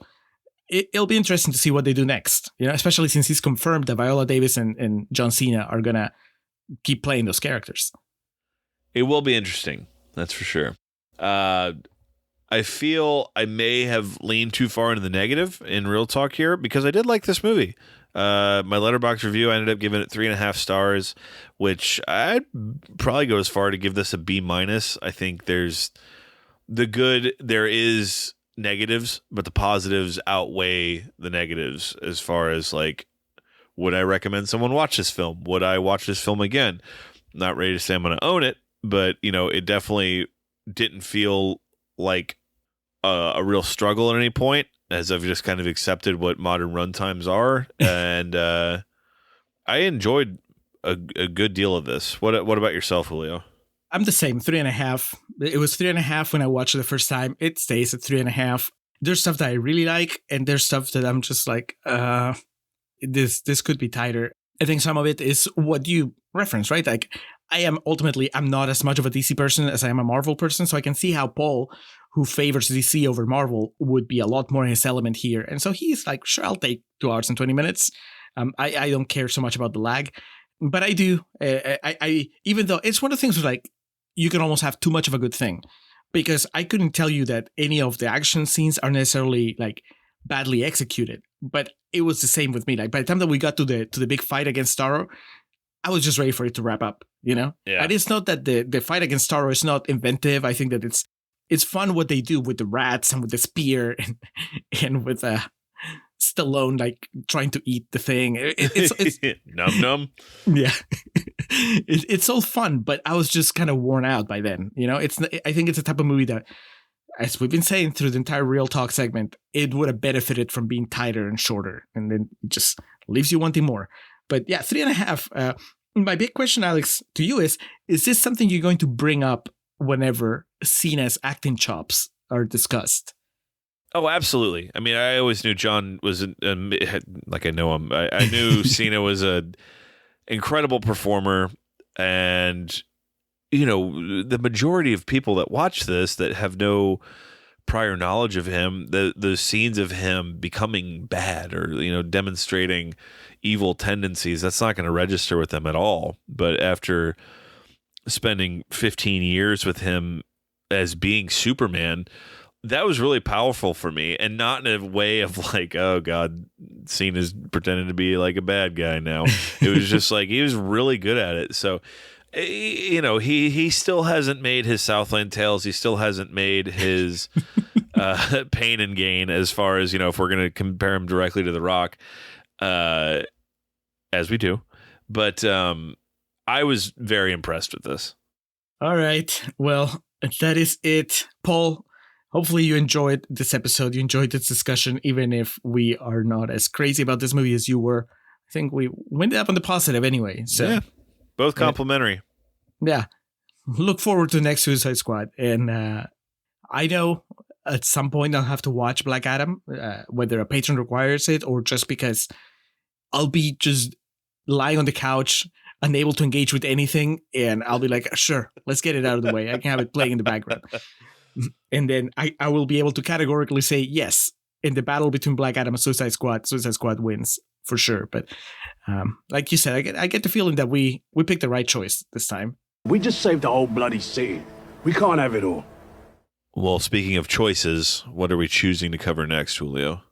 S4: it'll be interesting to see what they do next, especially since he's confirmed that Viola Davis and John Cena are going to keep playing those characters.
S5: It will be interesting. That's for sure. I feel I may have leaned too far into the negative in real talk here, because I did like this movie. My Letterboxd review, I ended up giving it 3.5 stars, which I'd probably go as far to give this a B-. I think there is negatives, but the positives outweigh the negatives as far as like, would I recommend someone watch this film? Would I watch this film again? Not ready to say I'm going to own it, but it definitely didn't feel like a real struggle at any point, as I've just kind of accepted what modern runtimes are. And I enjoyed a good deal of this. What about yourself, Julio?
S4: I'm the same, 3.5. It was 3.5 when I watched it the first time. It stays at 3.5. There's stuff that I really like, and there's stuff that I'm just like, this could be tighter. I think some of it is what you reference, right? Like, I'm not as much of a DC person as I am a Marvel person, so I can see how Paul, who favors DC over Marvel, would be a lot more in his element here. And so he's like, sure, I'll take 2 hours and 20 minutes. I don't care so much about the lag, but I do. I even though it's one of the things where like, you can almost have too much of a good thing, because I couldn't tell you that any of the action scenes are necessarily like badly executed, but it was the same with me. Like by the time that we got to the big fight against Starro, I was just ready for it to wrap up, Yeah. And it's not that the fight against Starro is not inventive. I think that it's fun what they do with the rats and with the spear and with Stallone like trying to eat the thing. It's
S5: num num.
S4: Yeah, it's all fun, but I was just kind of worn out by then. I think it's a type of movie that, as we've been saying through the entire Real Talk segment, it would have benefited from being tighter and shorter, and then it just leaves you wanting more. But yeah, 3.5. My big question, Alex, to you is this something you're going to bring up whenever Cena's acting chops are discussed?
S5: Oh, absolutely. I mean, I always knew John was like I know him. I knew Cena was an incredible performer, and the majority of people that watch this that have no prior knowledge of him, the scenes of him becoming bad or demonstrating evil tendencies, that's not going to register with them at all. But after spending 15 years with him as being Superman, that was really powerful for me, and not in a way of like, oh God, Cena's pretending to be like a bad guy now. It was just like he was really good at it. So, he still hasn't made his Southland Tales. He still hasn't made his Pain and Gain, as far as if we're going to compare him directly to The Rock, as we do. But I was very impressed with this.
S4: All right, well, that is it, Paul. Hopefully you enjoyed this episode. You enjoyed this discussion, even if we are not as crazy about this movie as you were. I think we went up on the positive anyway. So
S5: yeah, both complimentary.
S4: Yeah. Look forward to the next Suicide Squad. And I know at some point I'll have to watch Black Adam, whether a patron requires it or just because I'll be just lying on the couch, unable to engage with anything. And I'll be like, sure, let's get it out of the way. I can have it playing in the background. And then I will be able to categorically say, yes, in the battle between Black Adam and Suicide Squad wins for sure. But like you said, I get the feeling that we picked the right choice this time.
S9: We just saved the whole bloody city. We can't have it all.
S5: Well, speaking of choices, what are we choosing to cover next, Julio?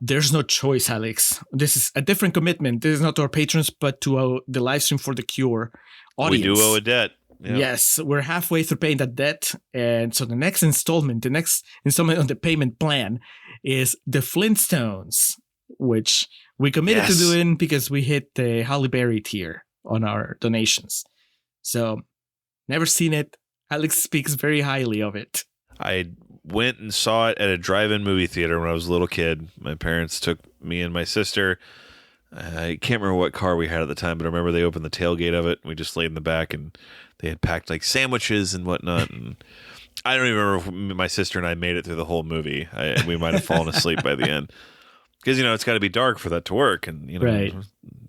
S4: There's no choice, Alex. This is a different commitment. This is not to our patrons, but to the live stream for the cure audience.
S5: We do owe a debt. Yeah.
S4: Yes, we're halfway through paying that debt. And so the next installment on the payment plan is the Flintstones, which we committed to doing because we hit the Halle Berry tier on our donations. So, never seen it. Alex speaks very highly of it.
S5: I went and saw it at a drive-in movie theater when I was a little kid. My parents took me and my sister. I can't remember what car we had at the time, but I remember they opened the tailgate of it. And we just laid in the back, and they had packed like sandwiches and whatnot. And I don't even remember if my sister and I made it through the whole movie. We might have fallen asleep by the end. Because, it's got to be dark for that to work. And,
S4: right.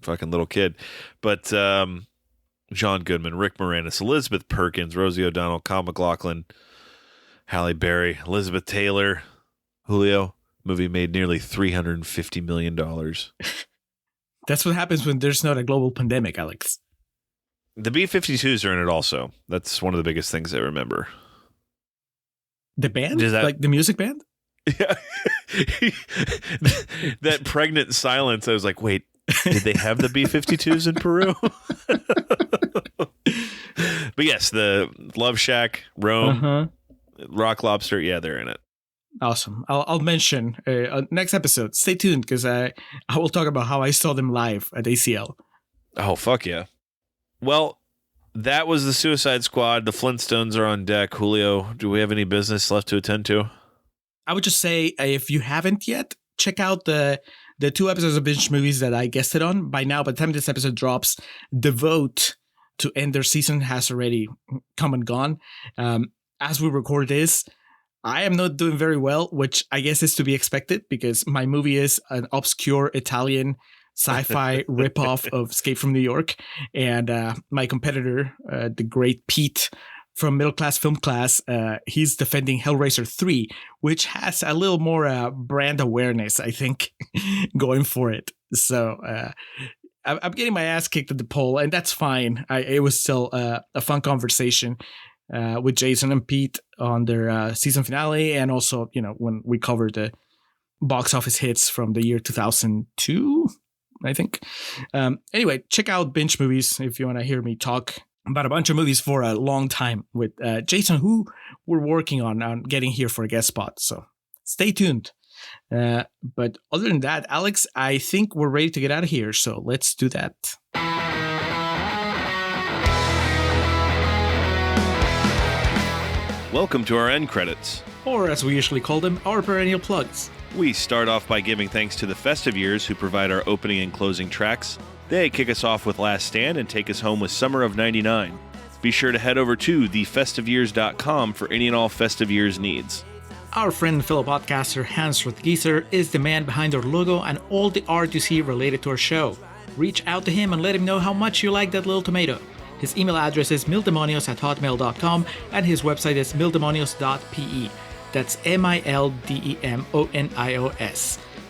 S5: Fucking little kid. But John Goodman, Rick Moranis, Elizabeth Perkins, Rosie O'Donnell, Kyle MacLachlan, Halle Berry, Elizabeth Taylor, Julio. Movie made nearly $350 million.
S4: That's what happens when there's not a global pandemic, Alex.
S5: The B-52s are in it also. That's one of the biggest things I remember.
S4: The band? Like the music band?
S5: Yeah. That pregnant silence, I was like, wait, did they have the B-52s in Peru? But yes, the Love Shack, Rome, Rock Lobster, yeah, they're in it.
S4: Awesome. I'll mention next episode. Stay tuned because I will talk about how I saw them live at ACL.
S5: Oh, fuck yeah. Well, that was the Suicide Squad. The Flintstones are on deck. Julio, do we have any business left to attend to?
S4: I would just say, if you haven't yet, check out the 2 episodes of Binge Movies that I guested on. By now, by the time this episode drops, the vote to end their season has already come and gone. As we record this, I am not doing very well, which I guess is to be expected because my movie is an obscure Italian sci-fi ripoff of Escape from New York. And my competitor, the great Pete from Middle Class Film Class, he's defending Hellraiser 3, which has a little more brand awareness, I think, going for it. So I'm getting my ass kicked at the poll, and that's fine. It was still a fun conversation with Jason and Pete on their season finale, and also, when we covered the box office hits from the year 2002, I think. Anyway, check out Binge Movies if you want to hear me talk about a bunch of movies for a long time with Jason, who we're working on getting here for a guest spot. So stay tuned. But other than that, Alex, I think we're ready to get out of here. So let's do that.
S5: Welcome to our end credits.
S4: Or as we usually call them, our perennial plugs.
S5: We start off by giving thanks to the Festive Years who provide our opening and closing tracks. They kick us off with Last Stand and take us home with Summer of 99. Be sure to head over to thefestiveyears.com for any and all Festive Years needs.
S4: Our friend and fellow podcaster Hans Rothgieser is the man behind our logo and all the art you see related to our show. Reach out to him and let him know how much you like that little tomato. His email address is mildemonios@hotmail.com and his website is mildemonios.pe. That's MILDEMONIOS.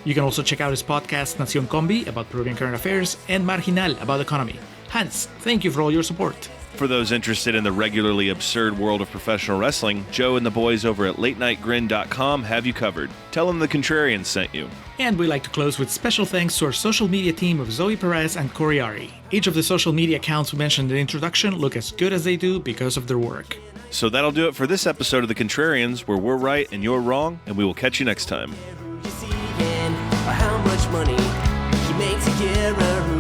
S4: You can also check out his podcast Nación Combi about Peruvian current affairs and Marginal about economy. Hans, thank you for all your support.
S5: For those interested in the regularly absurd world of professional wrestling, Joe and the boys over at latenightgrin.com have you covered. Tell them the Contrarians sent you.
S4: And we like to close with special thanks to our social media team of Zoe Perez and Coriari. Each of the social media accounts we mentioned in the introduction look as good as they do because of their work.
S5: So that'll do it for this episode of The Contrarians, where we're right and you're wrong, and we will catch you next time.
S10: How much money he makes a year.